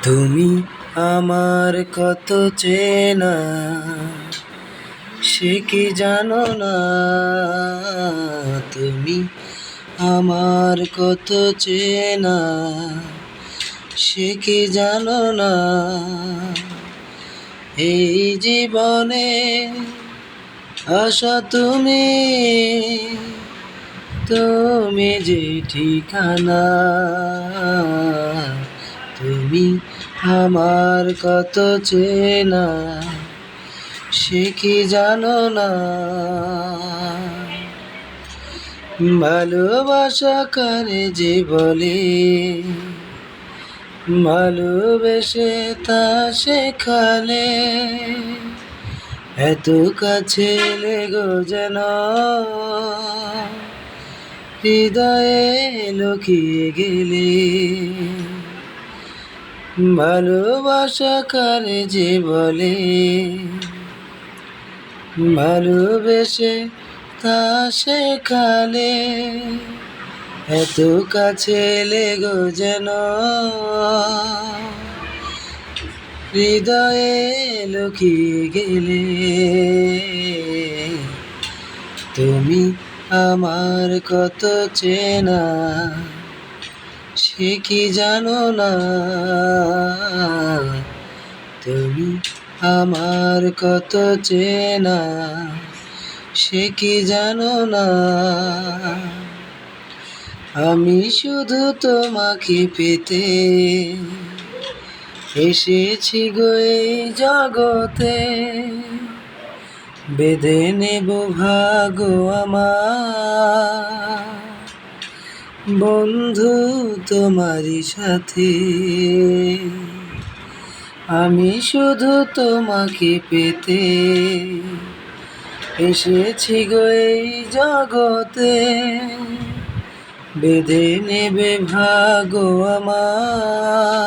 তুমি আমার কত চেনা সে কি জানো না। তুমি আমার কত চেনা সে কি জানো না। এই জীবনে আশা তুমি, তুমি যে ঠিকানা। তুমি আমার কত চেনা সে কি জানো না। ভালোবাসা কারে যে বলে, ভালোবেসে তা শেখালে। এত কাছে লেগো যেন হৃদয়ে লুকিয়ে গেলে। ভালোবাসা কারে যে বলে, ভালোবেসে তা শেখালে। এত কাছে লেগো যেন হৃদয়ে লুকিয়ে গেলে। তুমি আমার কত চেনা সে কি জানো না। তুমি আমার কত চেনা সে কি জানো না। আমি শুধু তোমাকে পেতে এসেছি গো এই জগতে। বেঁধে নেব ভাগ্য আমার বন্ধু তোমারই সাথে। আমি শুধু তোমাকে পেতে এসেছি গো এই জগতে। বেঁধে নেবে ভাগ্য আমার।